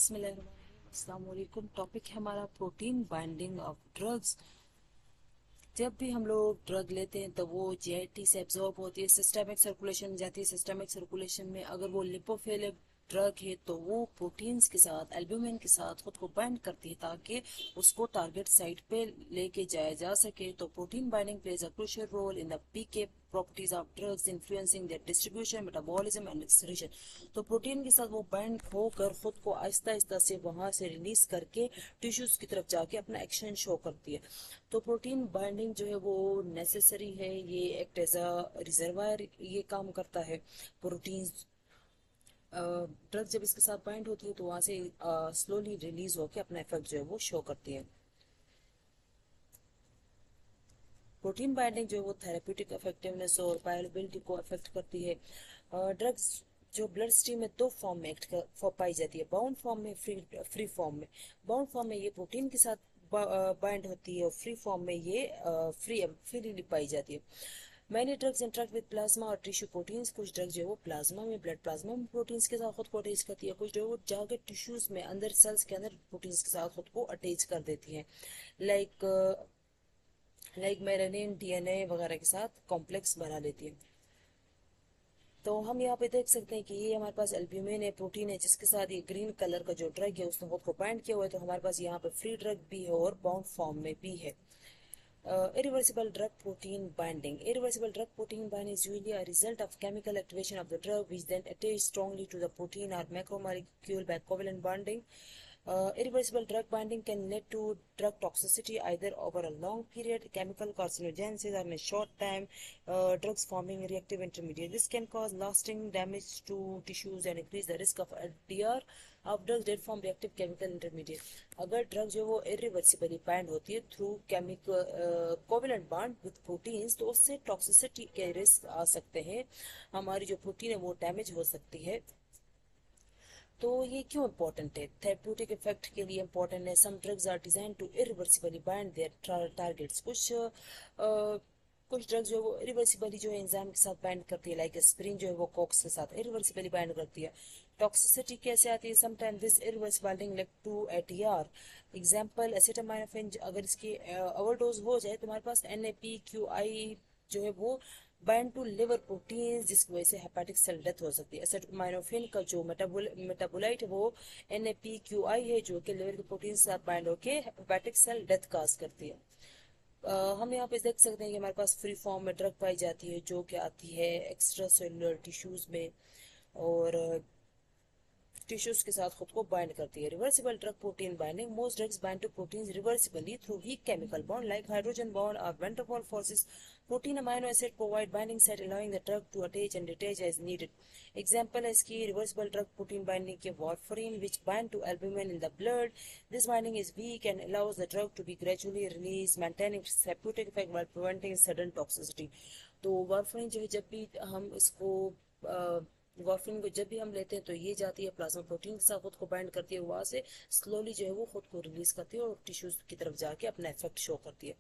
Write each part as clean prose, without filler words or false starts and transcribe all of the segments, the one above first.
बिस्मिल्लाहिर्रहमानिर्रहीम। अस्सलाम वालेकुम। टॉपिक है हमारा प्रोटीन बाइंडिंग ऑफ ड्रग्स। जब भी हम लोग ड्रग लेते हैं तो वो जीआईटी से एब्जॉर्ब होती है, सिस्टमिक सर्कुलेशन में जाती है। सिस्टमिक सर्कुलेशन में अगर वो लिपोफिलिक ड्रग है तो वो प्रोटीन्स के साथ, एल्ब्यूमिन के साथ खुद को बाइंड करती है ताकि उसको टारगेट साइट पे लेके जाया जा सके। तो protein binding plays a crucial role in the PK properties of drugs, influencing their distribution, metabolism and excretion. तो प्रोटीन के साथ वो बाइंड होकर खुद को आहिस्ता आहिस्ता से वहां से रिलीज करके टिश्यूज की तरफ जाके अपना एक्शन शो करती है। तो प्रोटीन बाइंडिंग जो है वो नेसेसरी है, ये एक्ट एज अ रिजर्वायर ये काम करता है। प्रोटीन ड्रग जब इसके साथ बाइंड होती है तो वहां से स्लोली रिलीज होकर अपना इफेक्ट जो है वो शो करती है। प्रोटीन बाइंडिंग जो है वो थेरेप्यूटिक इफेक्टिवनेस और बायोअवेलेबिलिटी को अफेक्ट करती है। ड्रग्स जो ब्लड स्ट्रीम में दो फॉर्म में एक्ट पाई जाती है, बाउंड फॉर्म में, फ्री फॉर्म में। बाउंड फॉर्म में ये प्रोटीन के साथ बाइंड होती है और फ्री फॉर्म में ये फ्रीली पाई जाती है। Many drugs interact with plasma और टिश्यू प्रोटीन्स। कुछ ड्रग्स जो है वो प्लाज्मा में, ब्लड प्लाज्मा में प्रोटीन्स के साथ खुद को अटैच करती है। कुछ जो है वो जाके टिश्यूज में, अंदर सेल्स के अंदर प्रोटीन्स के साथ खुद को अटैच कर देती है। लाइक मेलानिन, डीएनए वगैरह के साथ कॉम्प्लेक्स बना लेती है। तो हम यहाँ पे देख सकते हैं कि ये हमारे पास एल्ब्यूमिन है, प्रोटीन है, जिसके साथ ये ग्रीन कलर का जो ड्रग है उसने खुद को बाइंड किया हुआ है। तो हमारे पास यहाँ पे फ्री ड्रग भी है और बाउंड फॉर्म में भी है। Irreversible drug protein binding. Irreversible drug protein binding is usually a result of chemical activation of the drug, which then attaches strongly to the protein or macromolecule by covalent bonding. Irreversible drug binding can lead to drug toxicity either over a long period, chemical carcinogenesis, or in a short time, drugs forming reactive intermediate. This can cause lasting damage to tissues and increase the risk of ADR of drugs that form reactive chemical intermediate. अगर drug जो वो irreversibly bind होती है through chemical covalent bond with proteins तो उससे toxicity के risk आ सकते हैं। हमारी जो प्रोटीन है वो डैमेज हो सकती है। तो ये क्यों इम्पोर्टेंट है? थेरेप्यूटिक इफेक्ट के लिए इम्पोर्टेंट है। Some drugs are design to irreversibly bind their targets. कुछ ड्रग्स जो है वो इरिवर्सिबली जो है एंजाइम के साथ बाइंड करती है, लाइक एस्पिरिन जो है वो कोक्स के साथ इरिवर्सिबली बाइंड करती है। टॉक्सिसिटी कैसे आती है? Sometime this irreversible binding lead to ATR. Example acetaminophen, अगर इसकी ओवरडोज हो जाए तो हमारे पास NAPQI जो है वो बाइंड टू लिवर प्रोटीन, जिसकी वजह से हेपेटिक सेल डेथ हो सकती है। एसिटामाइनोफेन का जो मेटाबोलाइट है वो NAPQI है जो कि लिवर के प्रोटीन के साथ बाइंड होके हेपेटिक सेल डेथ काज करती है। हम यहाँ पे देख सकते हैं कि हमारे पास फ्री फॉर्म में ड्रग पाई जाती है जो कि आती है एक्स्ट्रा सेलुलर टिश्यूज में और टिश्यूज के साथ खुद को बाइंड करती है। Reversible drug protein binding, most drugs bind to proteins reversibly through weak chemical bond like hydrogen bond और van der Waals forces. Protein amino acid provide binding site allowing the drug to attach and detach as needed. Example है इसकी reversible drug protein binding के warfarin which bind to albumin in the blood. This binding is weak and allows the drug to be gradually released, maintaining therapeutic effect while preventing sudden toxicity. तो warfarin जो है जब भी हम इसको वॉर्फिन को जब भी हम लेते हैं तो ये जाती है प्लाज्मा प्रोटीन के साथ खुद को बाइंड करती है, वहां से स्लोली जो है वो खुद को रिलीज करती है और टिश्यूज की तरफ जाके अपना इफेक्ट शो करती है।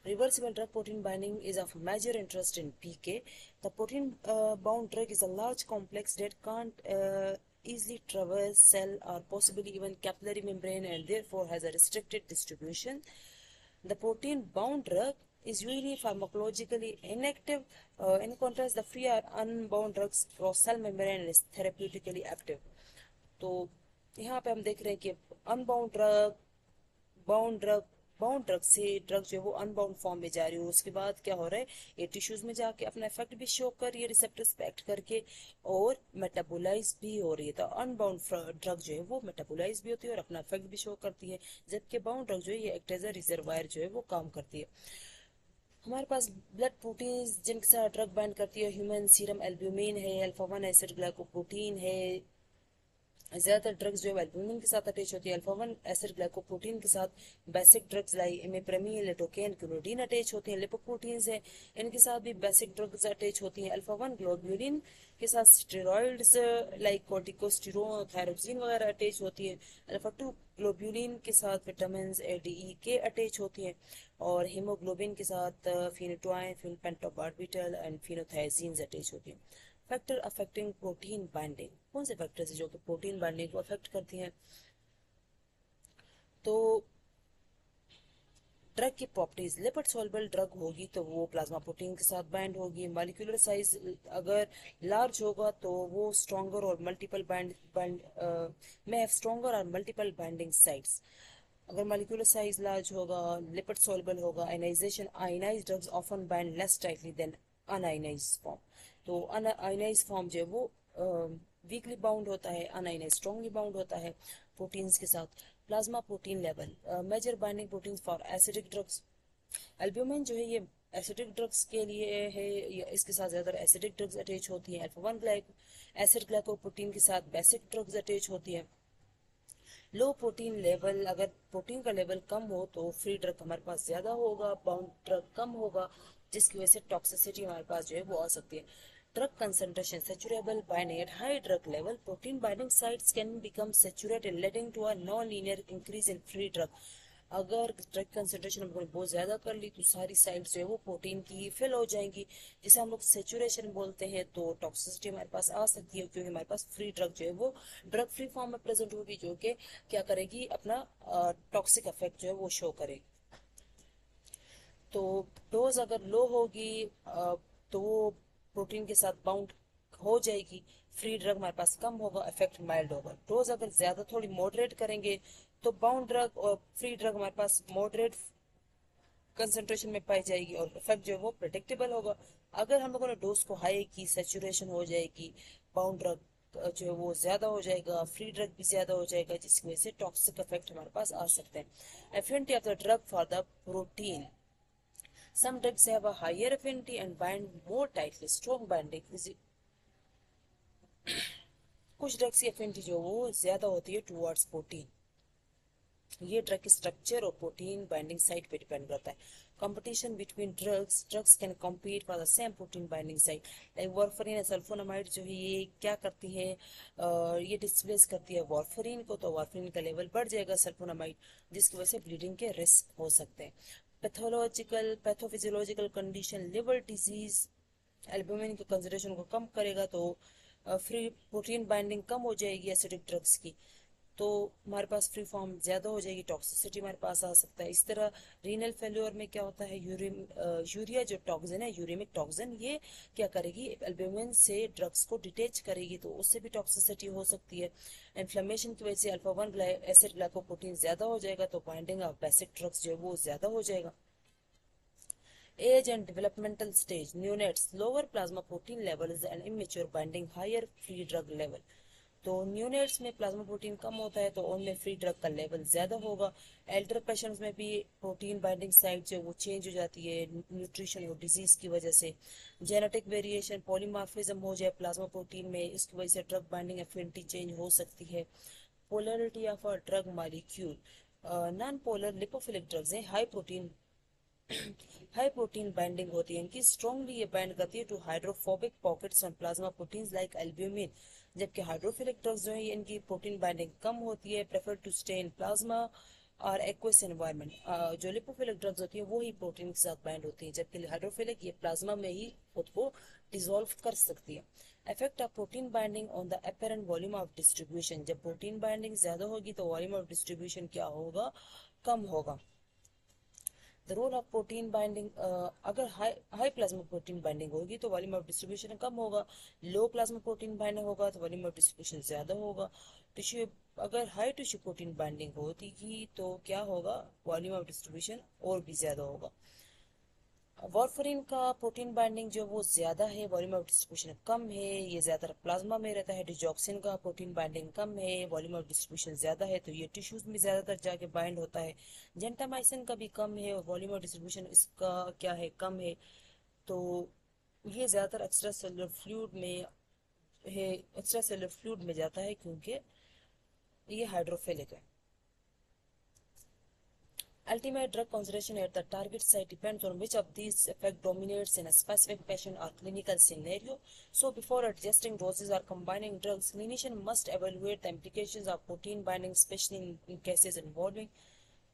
Reversible drug protein binding is of major interest in PK. The protein bound drug is a large complex that can't easily traverse cell or possibly even capillary membrane and therefore has a restricted distribution. The protein bound drug is usually pharmacologically inactive. In contrast, the free or unbound drugs cross cell membrane and is therapeutically active. तो यहाँ पे हम देख रहे हैं कि unbound drug, bound drug, bound drug से drug जो है वो अनबाउंड फॉर्म में जा रही है, उसके बाद क्या हो रहा है, ये टिश्यूज में जाके अपना इफेक्ट भी शो कर रही है रिसेप्टर्स पे एक्ट करके और मेटाबोलाइज भी हो रही है। तो अनबाउंड ड्रग जो है वो मेटाबोलाइज भी होती है और अपना इफेक्ट भी शो करती है, जबकि बाउंड ड्रग जो है ये एक्ट एज अ रिजर्वायर जो है वो काम करती है। हमारे पास ब्लड प्रोटीन जिनके साथ ड्रग बाइंड करती है, ह्यूमन सीरम एल्ब्यूमिन है, अल्फा 1 एसिड ग्लाइकोप्रोटीन है। ज्यादातर ड्रग्स जो है एल्ब्यूमिन के साथ अटैच होती है। अल्फा 1 एसिड ग्लाइकोप्रोटीन के साथ basic drugs like imipramine, lidocaine, क्लोरोडीन अटैच होती हैं। लिपोप्रोटीन्स है, इनके साथ भी बेसिक ड्रग्स अटैच होती हैं। अल्फा 1 ग्लोब्यूलिन के साथ स्टेरॉइड्स लाइक कॉर्टिकोस्टेरोन, थायरोक्सिन वगैरह अटैच होती है। अल्फा 2 ग्लोब्यूलिन के साथ विटामिन ADE के अटैच होती हैं और हीमोग्लोबिन के साथ फिनोटोआइन, पेंटोबार्बिटल एंड फिनोथायजीन्स अटैच होती हैं। फैक्टर अफेक्टिंग प्रोटीन बाइंडिंग, कौन से फैक्टर्स जो कि प्रोटीन बाइंडिंग को अफेक्ट करती हैं? तो ड्रग की प्रॉपर्टीज, लिपिड सॉल्युबल ड्रग होगी तो वो प्लाज्मा प्रोटीन के साथ बाइंड होगी। मॉलिक्यूलर साइज अगर लार्ज होगा तो वो स्ट्रॉन्गर और मल्टीपल बाइंड बाइंड में हैव स्ट्रॉन्गर और मल्टीपल बाइंडिंग साइट्स। अगर मॉलिक्यूलर साइज लार्ज होगा, लिपिड सॉल्युबल होगा, ionisation, ionised drugs often bind less tightly than unionised form. तो अनआयनाइज्ड फॉर्म जो है वो वीकली बाउंड होता है, अनआयनाइज्ड स्ट्रॉन्गली बाउंड होता है प्रोटीन्स के साथ। Plasma protein level, major binding protein for acidic drugs. Albumin जो है ये एसिडिक ड्रग्स के लिए है, इसके साथ ज्यादा एसिडिक ड्रग्स अटैच होती हैं। अल्फा 1 एसिड ग्लाइकोप्रोटीन के साथ बेसिक ड्रग्स अटैच होती हैं। लो प्रोटीन लेवल, अगर प्रोटीन का लेवल कम हो तो फ्री ड्रग हमारे पास ज्यादा होगा, बाउंड ड्रग कम होगा, जिसकी वजह से टॉक्सिसिटी हमारे पास जो है वो आ सकती है। Drug concentration, saturable binding at high drug level, protein binding sites can become saturated leading to a non linear increase in free drug. अगर ड्रग कंसंट्रेशन हम लोगों ने बहुत ज्यादा कर ली तो सारी साइड्स जो है वो प्रोटीन की फिल हो जाएंगी, जिसे हम लोग सेचुरेशन बोलते हैं। तो टॉक्सिसिटी हमारे पास आ सकती है, क्योंकि हमारे पास फ्री ड्रग जो है वो ड्रग फ्री फॉर्म में प्रेजेंट होगी, जो कि क्या करेगी, अपना टॉक्सिक इफेक्ट जो है वो शो करेगी। तो डोज अगर लो होगी तो वो प्रोटीन के साथ बाउंड हो जाएगी, फ्री ड्रग हमारे पास कम होगा, इफेक्ट माइल्ड होगा। डोज अगर ज्यादा थोड़ी मॉडरेट करेंगे तो बाउंड ड्रग और फ्री ड्रग हमारे पास मॉडरेट कंसंट्रेशन में पाई जाएगी और इफेक्ट जो है वो प्रिडिक्टेबल होगा। अगर हम लोगों ने डोज को हाई की, सेचुरेशन हो जाएगी, बाउंड ड्रग जो है वो ज्यादा हो जाएगा, फ्री ड्रग भी ज्यादा हो जाएगा, जिसकी वजह से टॉक्सिक इफेक्ट हमारे पास आ सकते हैं। Affinity of the drug for the protein, some drugs have a higher affinity and bind more tightly, strong binding is, कुछ ड्रग्स की एफिनिटी जो वो ज्यादा होती है टुवर्ड्स प्रोटीन। ये ड्रग की स्ट्रक्चर और प्रोटीन बाइंडिंग साइट पे डिपेंड करता है। Competition between drugs, drugs can compete for the same protein binding site. Like warfarin और सल्फोनामाइड जो है ये क्या करती है, ये डिस्प्लेस करती है वार्फरिन को, तो वार्फरिन का लेवल बढ़ जाएगा सल्फोनामाइड, जिसकी वजह से ब्लीडिंग के रिस्क हो सकते हैं। Pathological pathophysiological condition, liver disease albumin के कंसंट्रेशन को कम करेगा, तो फ्री प्रोटीन बाइंडिंग कम हो जाएगी एसिडिक ड्रग्स की, तो हमारे पास फ्री फॉर्म ज्यादा हो जाएगी, टॉक्सिसिटी हमारे पास आ सकता है। इस तरह रीनल फेल्योर में क्या होता है, यूरिया जो टॉक्सिन है, यूरेमिक टॉक्सिन, ये क्या करेगी, एल्ब्यूमिन से ड्रग्स को डिटेच करेगी, तो उससे भी टॉक्सिसिटी हो सकती है। इन्फ्लेमेशन की वजह से अल्फा 1 एसिड ग्लाइकोप्रोटीन ज्यादा हो जाएगा, तो बाइंडिंग ऑफ बेसिक ड्रग्स जो है वो ज्यादा हो जाएगा। Age and developmental stage, neonates, lower plasma protein level and immature binding, higher free drug level. तो न्यूनेट्स में प्लाज्मा प्रोटीन कम होता है तो उनमें फ्री ड्रग का लेवल ज्यादा होगा। एल्डर पेशेंट्स में भी प्रोटीन बाइंडिंग साइट जो वो चेंज हो जाती है न्यूट्रिशन और डिजीज की वजह से। जेनेटिक वेरिएशन, पॉलीमार्फिज्म हो जाए प्लाज्मा प्रोटीन में, इसकी वजह से ड्रग बाइंडिंग एफिनिटी चेंज हो सकती है। Polarity of a drug molecule, non polar lipophilic drugs हैं, हाई प्रोटीन बाइंडिंग होती है इनकी, स्ट्रॉन्गली ये बाइंड करती है to hydrophobic pockets on plasma proteins like albumin. जबकि हाइड्रोफिलिक ड्रग्स जो है इनकी प्रोटीन बाइंडिंग कम होती है, prefer to stay in plasma और एक्वस एनवायरनमेंट। जो लिपोफिलिक ड्रग्स होती है वो ही प्रोटीन के साथ बाइंड होती है, जबकि हाइड्रोफिलिक ये प्लाज्मा में ही खुद को डिसॉल्व कर सकती है। Effect of protein binding on the apparent volume of distribution, जब प्रोटीन बाइंडिंग ज्यादा होगी तो वॉल्यूम ऑफ डिस्ट्रीब्यूशन क्या होगा, कम होगा। The role of protein binding, अगर हाई प्लाज्मा प्रोटीन बाइंडिंग होगी तो वॉल्यूम ऑफ डिस्ट्रीब्यूशन कम होगा, लो प्लाज्मा प्रोटीन बाइंडिंग होगा तो वॉल्यूम ऑफ डिस्ट्रीब्यूशन ज्यादा होगा। टिश्यू, अगर हाई टिश्यू प्रोटीन बाइंडिंग होती तो क्या होगा, वॉल्यूम ऑफ डिस्ट्रीब्यूशन और भी ज्यादा होगा। वार्फरिन का प्रोटीन बाइंडिंग जो वो ज्यादा है, वॉल्यूम ऑफ डिस्ट्रीब्यूशन कम है, ये ज्यादातर प्लाज्मा में रहता है। डिजॉक्सिन का प्रोटीन बाइंडिंग कम है, वॉल्यूम ऑफ डिस्ट्रीब्यूशन ज्यादा है, तो ये टिश्यूज में ज्यादातर जाके बाइंड होता है। जेंटामाइसिन का भी कम है और वॉल्यूम ऑफ डिस्ट्रीब्यूशन इसका क्या है, कम है, तो ये ज्यादातर एक्स्ट्रा सेलुलर फ्लूइड में है, एक्स्ट्रा सेलुलर फ्लूइड में जाता है क्योंकि ये हाइड्रोफिलिक है। Ultimate drug concentration at the target site depends on which of these effect dominates in a specific patient or clinical scenario. So before adjusting doses or combining drugs, clinician must evaluate the implications of protein binding, especially in cases involving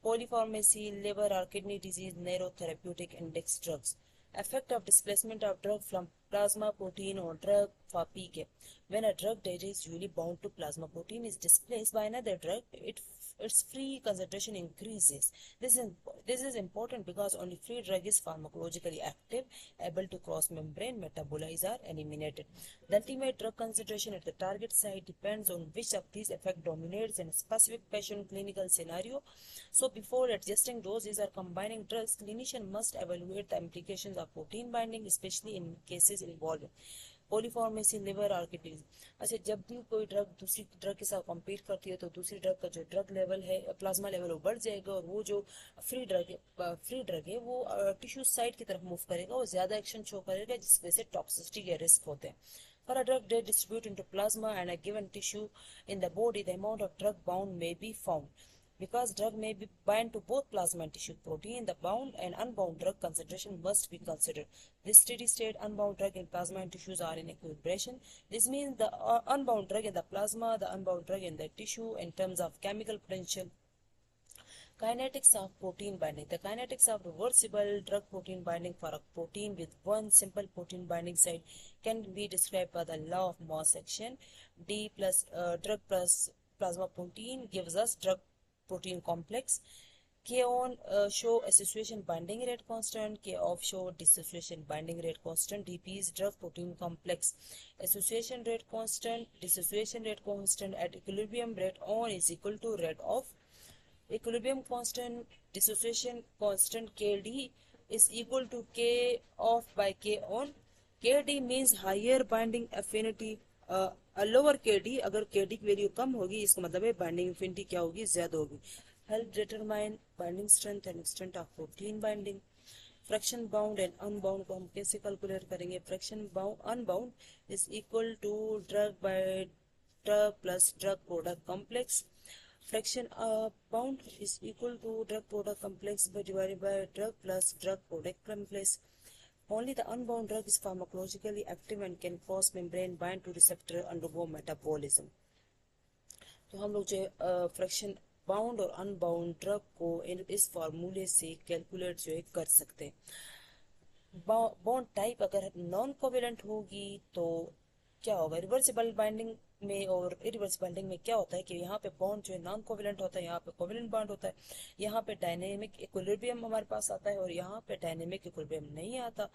polypharmacy, liver or kidney disease, narrow therapeutic index drugs. Effect of displacement of drug from plasma protein or drug for PK. When a drug that is usually bound to plasma protein is displaced by another drug, its free concentration increases. This is important because only free drug is pharmacologically active, able to cross membrane, metabolize or eliminated. The ultimate drug concentration at the target site depends on which of these effect dominates in a specific patient clinical scenario. So before adjusting doses or combining drugs, clinician must evaluate the implications of protein binding, especially in cases involving polypharmacy liver और kidney. अच्छा, जब भी कोई drug दूसरी drug के साथ compete करती है तो दूसरी ड्रग का जो ड्रग लेवल है, प्लाज्मा लेवल, वो बढ़ जाएगा और वो जो फ्री ड्रग है वो टिश्यू साइड की तरफ मूव करेगा, वो ज्यादा एक्शन शो करेगा, जिस वजह से टॉक्सिसिटी के रिस्क होते हैं। For a drug that distribute into plasma and a given tissue in the body, the amount of drug bound may be found. Because drug may be bind to both plasma and tissue protein, the bound and unbound drug concentration must be considered. This steady-state unbound drug in plasma and tissues are in equilibration. This means the unbound drug in the plasma, the unbound drug in the tissue in terms of chemical potential. Kinetics of protein binding. The kinetics of reversible drug protein binding for a protein with one simple protein binding site can be described by the law of Morse action. D plus drug plus plasma protein gives us drug protein complex. K on show association binding rate constant, K off show dissociation binding rate constant. DP is drug protein complex. Association rate constant, dissociation rate constant at equilibrium rate on is equal to rate of equilibrium constant, dissociation constant KD is equal to K off by K on. KD means higher binding affinity, lower KD, अगर KD की value कम होगी इसका मतलब है binding affinity क्या होगी, ज्यादा होगी। Help determine binding strength and extent of protein binding. Fraction bound and unbound को हम कैसे कैलकुलेट करेंगे? Fraction bound unbound is equal to drug by drug plus drug product complex. Fraction bound is equal to drug product complex by divided by drug plus drug product complex. Only the unbound drug is pharmacologically active and can cross membrane bind to receptor undergo metabolism. तो हम लोग जो fraction bound और unbound drug को इस फार्मूले से calculate जो है कर सकते हैं। बॉन्ड टाइप अगर नॉन कोवेलेंट होगी तो क्या होगा? रिवर्सिबल बाइंडिंग में और इरिवर्सिबल बाइंडिंग में क्या होता है कि यहाँ पे बॉन्ड जो है नॉन कोवेलेंट होता है, यहाँ पे कोवेलेंट बॉन्ड होता है। यहाँ पे डायनेमिक इक्विलिब्रियम हमारे पास आता है और यहाँ पे डायनेमिक इक्विलिब्रियम नहीं आता।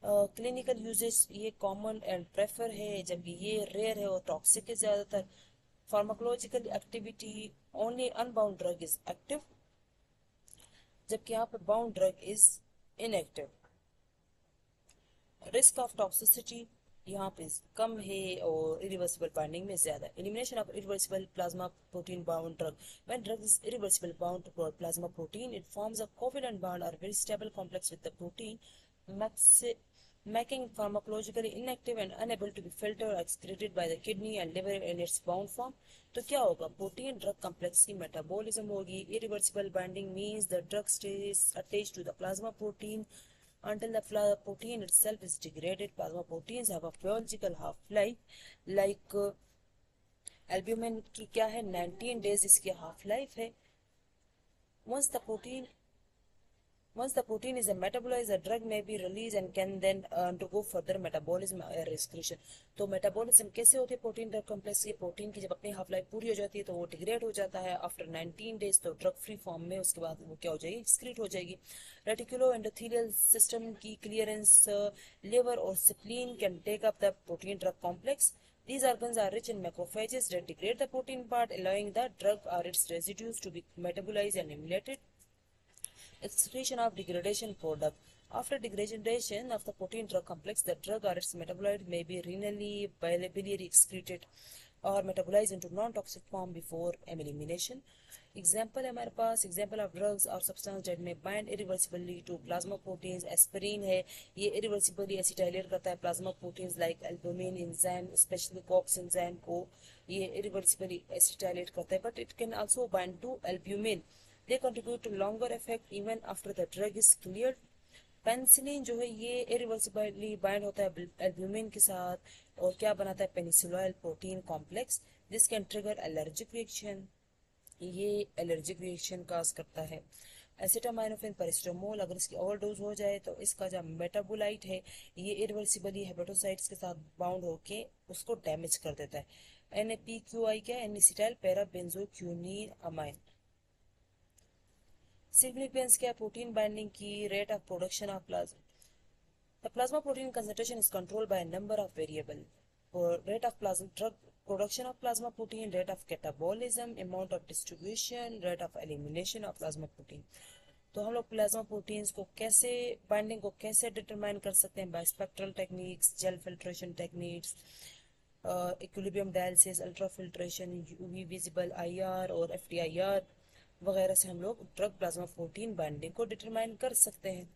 क्लिनिकल यूजेस ये कॉमन एंड प्रेफर है, जबकि ये रेयर है और टॉक्सिक है ज्यादातर। Pharmacological activity, only unbound drug is active, जबकि यहाँ पे bound drug is inactive. Risk of toxicity यहाँ पे कम है और इरिवर्सिबल बाइंडिंग में ज्यादा। Elimination of irreversible plasma protein bound drug. When drug is irreversible bound to plasma protein, it forms a covalent bond और very stable complex with the protein, making pharmacologically inactive and unable to be filtered or excreted by the kidney and liver in its bound form. तो क्या होगा? Protein drug complex की metabolism होगी। Irreversible binding means the drug stays attached to the plasma protein until the protein itself is degraded. Plasma proteins have a biological half-life like albumin की क्या है? 19 days इसकी half life है। Once the protein is metabolized, the drug may be released and can then undergo further metabolism or excretion. तो metabolism कैसे होती है protein drug complex की? प्रोटीन की जब अपनी हाफ लाइफ पूरी हो जाती है तो वो डिग्रेड हो जाता है आफ्टर 19 डेज, तो ड्रग फ्री फॉर्म में उसके बाद वो क्या हो जाएगी? एक्सक्रीट हो जाएगी। रेटिकुलो एंडोथेलियल सिस्टम की क्लियरेंस, लिवर और spleen can take up the protein drug complex. These organs are rich in macrophages that degrade the protein part, allowing the drug or its residues to be metabolized and eliminated. Excretion of degradation product. After degradation of the protein drug complex, the drug or its metabolite may be renally, biliary excreted or metabolized into non-toxic form before elimination. Example है हमारे पास, example of drugs or substance that may bind irreversibly to plasma proteins. Aspirin है, ये irreversibly acetylate करता है plasma proteins like albumin enzyme, especially COX enzyme को ये irreversibly acetylate करता है, but it can also bind to albumin. They contribute to longer effect even after the drug is cleared. Penicillin जो है ये irreversibly bind होता है albumin के साथ और क्या बनाता है? Penicilloyl protein complex. This can trigger allergic reaction, ये एलर्जिक रिएक्शन काज करता है। एसिटामाइनोफेन पैरासिटामोल, अगर इसकी ओवरडोज हो जाए तो इसका जो मेटाबोलाइट है ये इरिवर्सिबली हेपेटोसाइट्स के साथ बाउंड होके उसको डैमेज कर देता है। NaPQI क्या है? Acetyl para benzoquinone imine. Significance क्या है? प्रोटीन बाइंडिंग की rate of production of plasma. The plasma protein concentration is controlled by a number of variables. For rate of plasma drug production of plasma protein, rate of catabolism, amount of distribution, rate of elimination of plasma protein. तो हम लोग plasma proteins को कैसे binding को कैसे determine कर सकते हैं? By spectral techniques, gel filtration techniques, equilibrium dialysis, ultra filtration, UV visible IR और FTIR वगैरह से हम लोग ड्रग प्लाज्मा प्रोटीन बाइंडिंग को डिटरमाइन कर सकते हैं।